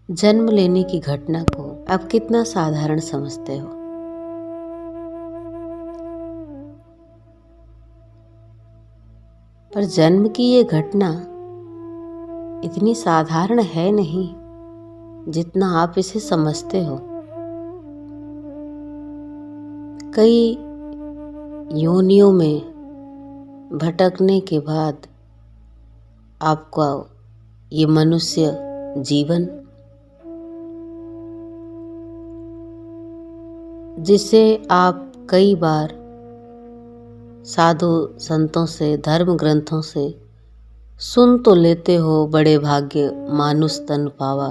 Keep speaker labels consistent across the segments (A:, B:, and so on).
A: जन्म लेने की घटना को आप कितना साधारण समझते हो, पर जन्म की ये घटना इतनी साधारण है नहीं जितना आप इसे समझते हो। कई योनियों में भटकने के बाद आपका ये मनुष्य जीवन, जिसे आप कई बार साधु संतों से, धर्म ग्रंथों से सुन तो लेते हो, बड़े भाग्य मानुष तन पावा,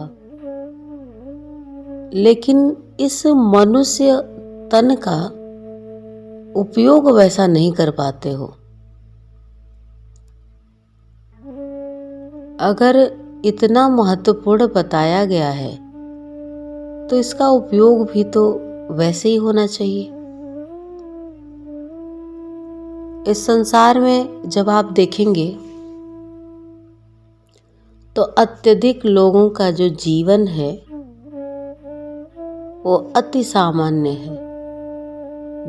A: लेकिन इस मनुष्य तन का उपयोग वैसा नहीं कर पाते हो। अगर इतना महत्वपूर्ण बताया गया है तो इसका उपयोग भी तो वैसे ही होना चाहिए। इस संसार में जब आप देखेंगे तो अत्यधिक लोगों का जो जीवन है वो अति सामान्य है।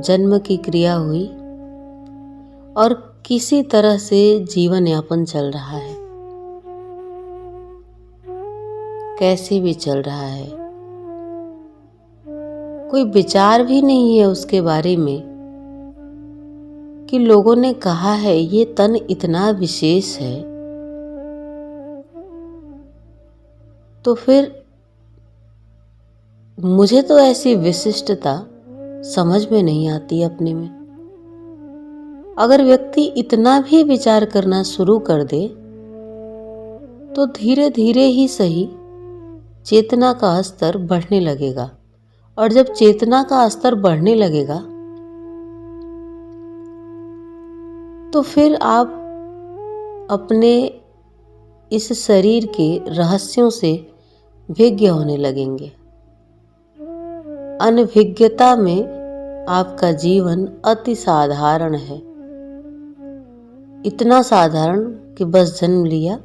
A: जन्म की क्रिया हुई और किसी तरह से जीवन यापन चल रहा है, कैसे भी चल रहा है। कोई विचार भी नहीं है उसके बारे में कि लोगों ने कहा है ये तन इतना विशेष है, तो फिर मुझे तो ऐसी विशिष्टता समझ में नहीं आती अपने में। अगर व्यक्ति इतना भी विचार करना शुरू कर दे तो धीरे धीरे ही सही चेतना का स्तर बढ़ने लगेगा, और जब चेतना का स्तर बढ़ने लगेगा तो फिर आप अपने इस शरीर के रहस्यों से विज्ञ होने लगेंगे। अनभिज्ञता में आपका जीवन अति साधारण है, इतना साधारण कि बस जन्म लिया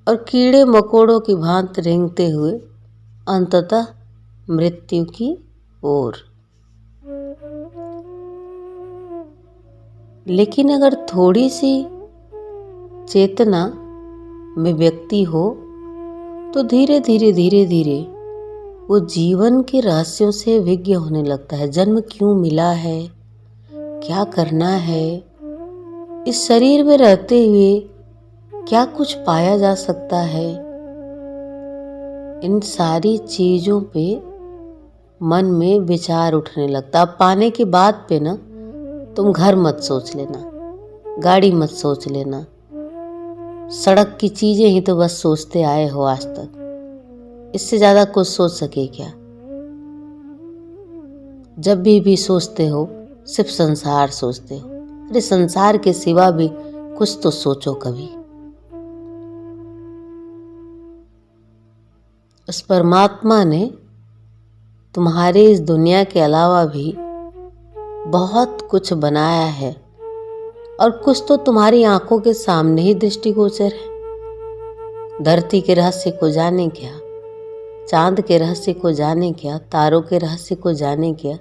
A: और कीड़े मकोड़ों की भांति रेंगते हुए अंततः मृत्यु की ओर। लेकिन अगर थोड़ी सी चेतना में व्यक्ति हो तो धीरे धीरे वो जीवन के रहस्यों से विज्ञ होने लगता है। जन्म क्यों मिला है, क्या करना है, इस शरीर में रहते हुए क्या कुछ पाया जा सकता है, इन सारी चीजों पे मन में विचार उठने लगता। अब पाने की बात पे ना तुम घर मत सोच लेना, गाड़ी मत सोच लेना, सड़क की चीजें ही तो बस सोचते आए हो आज तक, इससे ज्यादा कुछ सोच सके क्या? जब भी सोचते हो सिर्फ संसार सोचते हो। अरे संसार के सिवा भी कुछ तो सोचो कभी। उस परमात्मा ने तुम्हारे इस दुनिया के अलावा भी बहुत कुछ बनाया है, और कुछ तो तुम्हारी आंखों के सामने ही दृष्टिगोचर है। धरती के रहस्य को जाने क्या, चांद के रहस्य को जाने क्या, तारों के रहस्य को जाने क्या,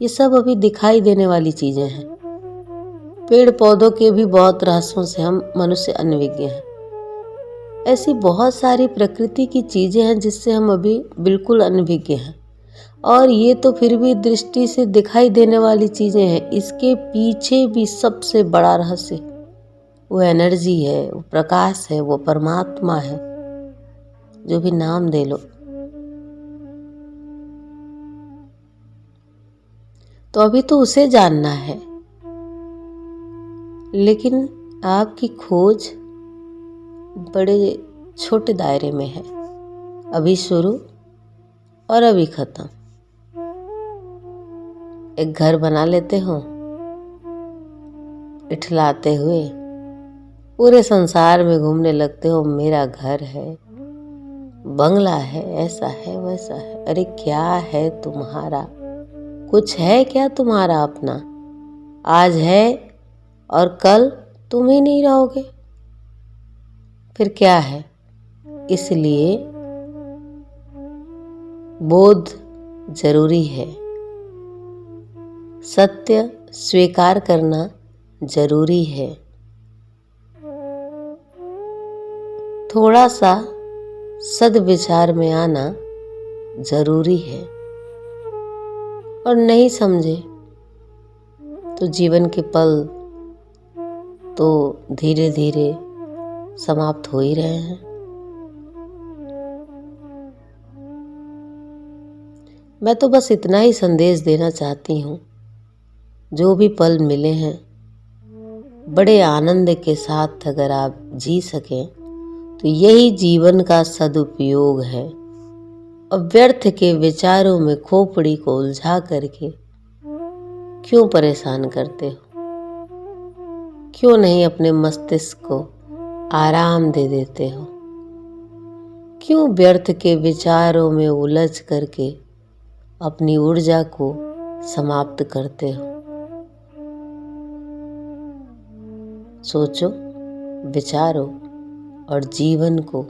A: ये सब अभी दिखाई देने वाली चीजें हैं। पेड़ पौधों के भी बहुत रहस्यों से हम मनुष्य अनभिज्ञ हैं। ऐसी बहुत सारी प्रकृति की चीजें हैं जिससे हम अभी बिल्कुल अनभिज्ञ हैं, और ये तो फिर भी दृष्टि से दिखाई देने वाली चीजें हैं। इसके पीछे भी सबसे बड़ा रहस्य वो एनर्जी है, वो प्रकाश है, वो परमात्मा है, जो भी नाम दे लो। तो अभी तो उसे जानना है, लेकिन आपकी खोज बड़े छोटे दायरे में है। अभी शुरू और अभी खत्म। एक घर बना लेते हो इठलाते हुए, पूरे संसार में घूमने लगते हो, मेरा घर है, बंगला है, ऐसा है, वैसा है। अरे क्या है तुम्हारा? कुछ है क्या तुम्हारा अपना? आज है और कल तुम ही नहीं रहोगे, फिर क्या है? इसलिए बोध जरूरी है, सत्य स्वीकार करना जरूरी है, थोड़ा सा सद्विचार में आना जरूरी है, और नहीं समझे तो जीवन के पल तो धीरे धीरे समाप्त हो ही रहे हैं। मैं तो बस इतना ही संदेश देना चाहती हूँ, जो भी पल मिले हैं बड़े आनंद के साथ अगर आप जी सकें तो यही जीवन का सदुपयोग है। और व्यर्थ के विचारों में खोपड़ी को उलझा करके क्यों परेशान करते हो? क्यों नहीं अपने मस्तिष्क को आराम दे देते हो? क्यों व्यर्थ के विचारों में उलझ करके अपनी ऊर्जा को समाप्त करते हो? सोचो, विचारो और जीवन को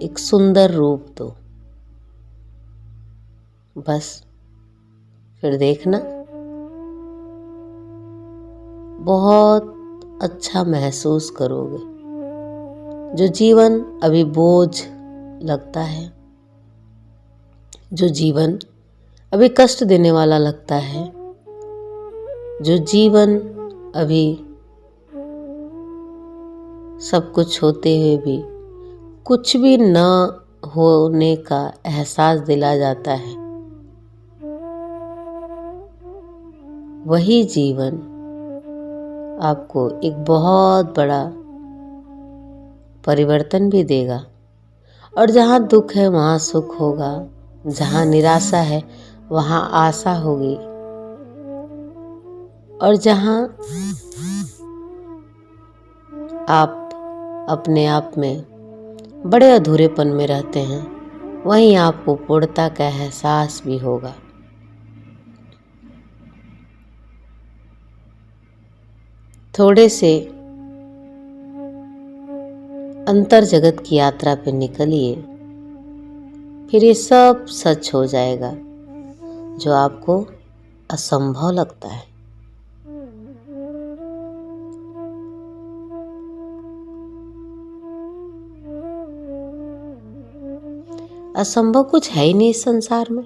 A: एक सुंदर रूप दो। बस फिर देखना, बहुत अच्छा महसूस करोगे। जो जीवन अभी बोझ लगता है, जो जीवन अभी कष्ट देने वाला लगता है, जो जीवन अभी सब कुछ होते हुए भी कुछ भी न होने का एहसास दिला जाता है, वही जीवन आपको एक बहुत बड़ा परिवर्तन भी देगा। और जहाँ दुख है वहाँ सुख होगा, जहाँ निराशा है वहाँ आशा होगी, और जहाँ आप अपने आप में बड़े अधूरेपन में रहते हैं वहीं आपको पूर्णता का एहसास भी होगा। थोड़े से अंतर जगत की यात्रा पे निकलिए, फिर ये सब सच हो जाएगा जो आपको असंभव लगता है। असंभव कुछ है ही नहीं इस संसार में,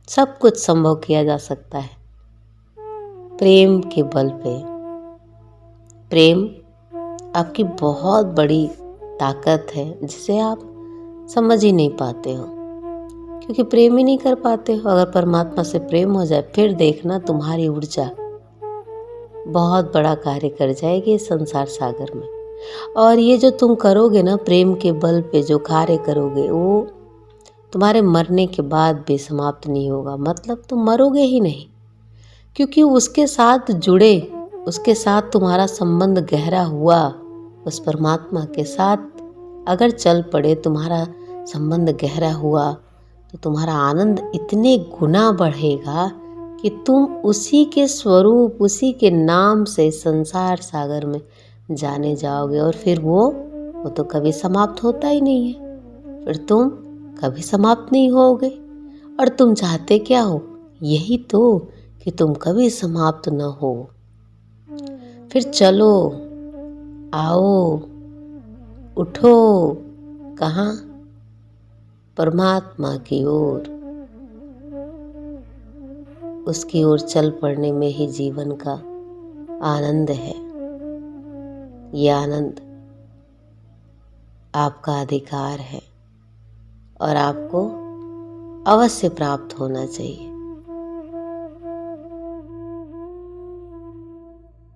A: सब कुछ संभव किया जा सकता है प्रेम के बल पे। प्रेम आपकी बहुत बड़ी ताकत है जिसे आप समझ ही नहीं पाते हो, क्योंकि प्रेम ही नहीं कर पाते हो। अगर परमात्मा से प्रेम हो जाए फिर देखना, तुम्हारी ऊर्जा बहुत बड़ा कार्य कर जाएगी इस संसार सागर में। और ये जो तुम करोगे ना, प्रेम के बल पे जो कार्य करोगे, वो तुम्हारे मरने के बाद भी समाप्त नहीं होगा। मतलब तुम मरोगे ही नहीं, क्योंकि उसके साथ जुड़े, उसके साथ तुम्हारा संबंध गहरा हुआ, उस परमात्मा के साथ अगर चल पड़े, तुम्हारा संबंध गहरा हुआ, तो तुम्हारा आनंद इतने गुना बढ़ेगा कि तुम उसी के स्वरूप, उसी के नाम से संसार सागर में जाने जाओगे। और फिर वो तो कभी समाप्त होता ही नहीं है, फिर तुम कभी समाप्त नहीं होगे। और तुम चाहते क्या हो? यही तो कि तुम कभी समाप्त न हो। फिर चलो, आओ, उठो, कहाँ? परमात्मा की ओर। उसकी ओर चल पड़ने में ही जीवन का आनंद है। ये आनंद आपका अधिकार है और आपको अवश्य प्राप्त होना चाहिए।